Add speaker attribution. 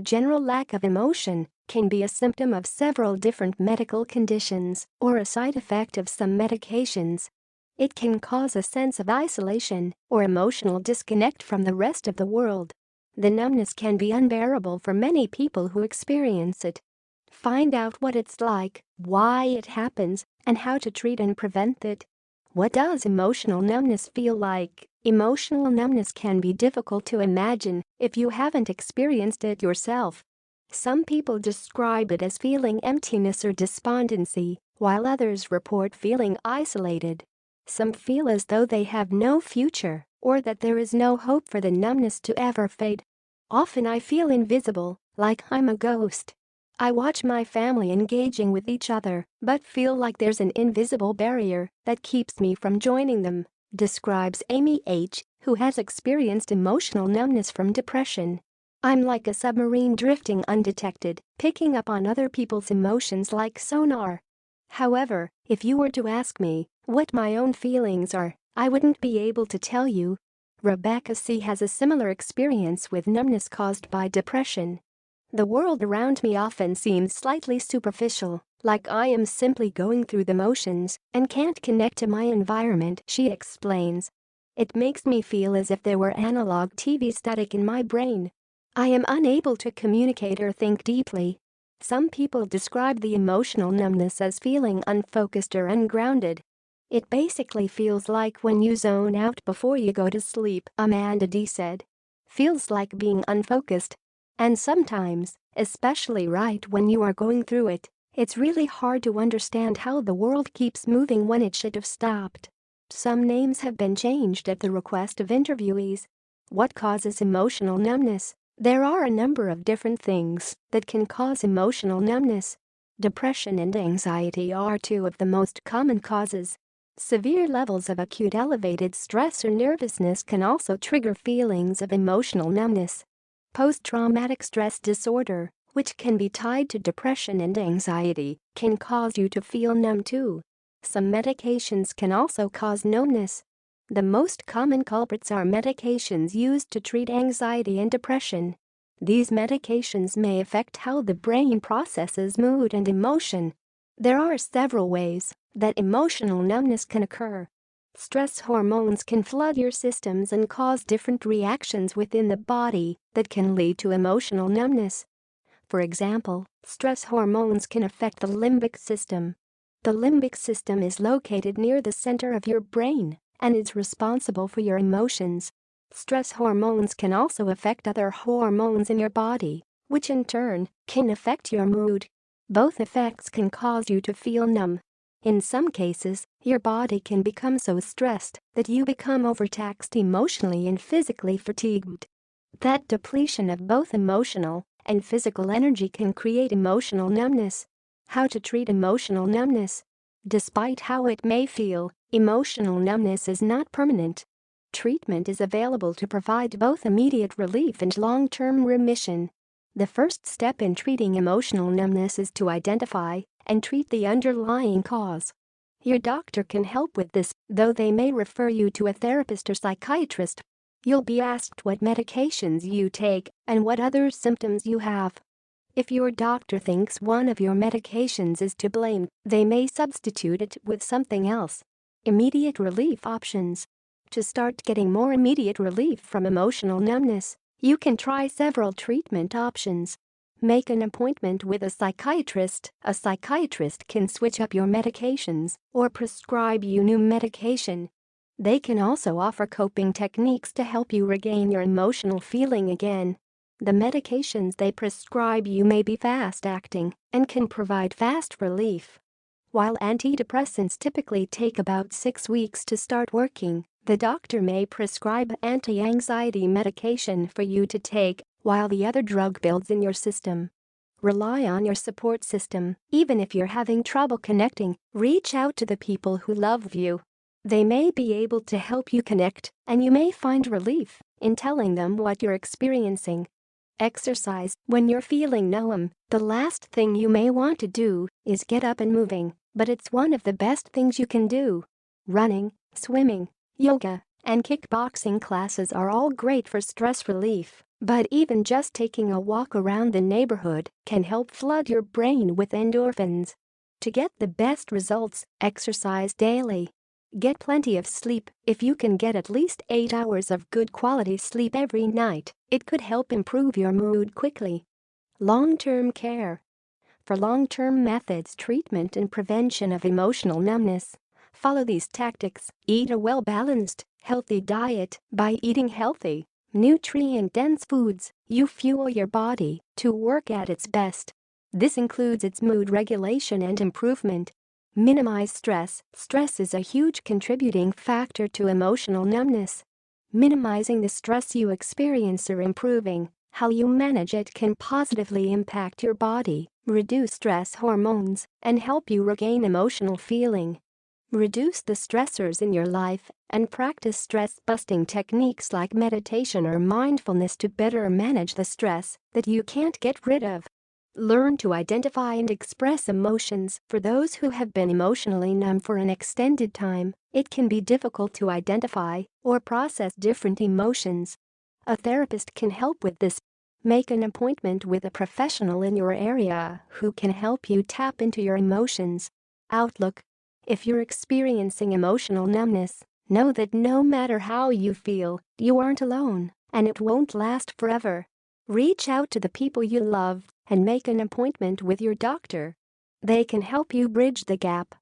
Speaker 1: General lack of emotion can be a symptom of several different medical conditions or a side effect of some medications. It can cause a sense of isolation or emotional disconnect from the rest of the world. The numbness can be unbearable for many people who experience it. Find out what it's like, why it happens, and how to treat and prevent it. What does emotional numbness feel like? Emotional numbness can be difficult to imagine if you haven't experienced it yourself. Some people describe it as feeling emptiness or despondency, while others report feeling isolated. Some feel as though they have no future or that there is no hope for the numbness to ever fade. Often I feel invisible, like I'm a ghost. I watch my family engaging with each other but feel like there's an invisible barrier that keeps me from joining them, describes Amy H., who has experienced emotional numbness from depression. I'm like a submarine drifting undetected, picking up on other people's emotions like sonar. However, if you were to ask me what my own feelings are, I wouldn't be able to tell you. Rebecca C. has a similar experience with numbness caused by depression. The world around me often seems slightly superficial, like I am simply going through the motions and can't connect to my environment, she explains. It makes me feel as if there were analog TV static in my brain. I am unable to communicate or think deeply. Some people describe the emotional numbness as feeling unfocused or ungrounded. It basically feels like when you zone out before you go to sleep, Amanda D. said. Feels like being unfocused. And sometimes, especially right when you are going through it, it's really hard to understand how the world keeps moving when it should have stopped. Some names have been changed at the request of interviewees. What causes emotional numbness? There are a number of different things that can cause emotional numbness. Depression and anxiety are two of the most common causes. Severe levels of acute elevated stress or nervousness can also trigger feelings of emotional numbness. Post-traumatic stress disorder, which can be tied to depression and anxiety, can cause you to feel numb too. Some medications can also cause numbness. The most common culprits are medications used to treat anxiety and depression. These medications may affect how the brain processes mood and emotion. There are several ways that emotional numbness can occur. Stress hormones can flood your systems and cause different reactions within the body that can lead to emotional numbness. For example, stress hormones can affect the limbic system. The limbic system is located near the center of your brain and is responsible for your emotions. Stress hormones can also affect other hormones in your body, which in turn can affect your mood. Both effects can cause you to feel numb. In some cases, your body can become so stressed that you become overtaxed emotionally and physically fatigued. That depletion of both emotional and physical energy can create emotional numbness. How to treat emotional numbness? Despite how it may feel, emotional numbness is not permanent. Treatment is available to provide both immediate relief and long-term remission. The first step in treating emotional numbness is to identify and treat the underlying cause. Your doctor can help with this, though they may refer you to a therapist or psychiatrist. You'll be asked what medications you take and what other symptoms you have. If your doctor thinks one of your medications is to blame, they may substitute it with something else. Immediate relief options. To start getting more immediate relief from emotional numbness, you can try several treatment options. Make an appointment with a psychiatrist. A psychiatrist can switch up your medications or prescribe you new medication. They can also offer coping techniques to help you regain your emotional feeling again. The medications they prescribe you may be fast-acting and can provide fast relief. While antidepressants typically take about 6 weeks to start working, the doctor may prescribe anti-anxiety medication for you to take while the other drug builds in your system. Rely on your support system. Even if you're having trouble connecting, reach out to the people who love you. They may be able to help you connect, and you may find relief in telling them what you're experiencing. Exercise. When you're feeling numb, the last thing you may want to do is get up and moving, but it's one of the best things you can do. Running, swimming, yoga, and kickboxing classes are all great for stress relief. But even just taking a walk around the neighborhood can help flood your brain with endorphins. To get the best results, exercise daily. Get plenty of sleep. If you can get at least 8 hours of good quality sleep every night, it could help improve your mood quickly. Long-term care. For long-term methods, treatment and prevention of emotional numbness, follow these tactics. Eat a well-balanced, healthy diet. By eating healthy, nutrient-dense foods, you fuel your body to work at its best. This includes its mood regulation and improvement. Minimize stress. Stress is a huge contributing factor to emotional numbness. Minimizing the stress you experience or improving how you manage it can positively impact your body, reduce stress hormones, and help you regain emotional feeling. Reduce the stressors in your life and practice stress-busting techniques like meditation or mindfulness to better manage the stress that you can't get rid of. Learn to identify and express emotions. For those who have been emotionally numb for an extended time, it can be difficult to identify or process different emotions. A therapist can help with this. Make an appointment with a professional in your area who can help you tap into your emotions. Outlook. If you're experiencing emotional numbness, know that no matter how you feel, you aren't alone, and it won't last forever. Reach out to the people you love and make an appointment with your doctor. They can help you bridge the gap.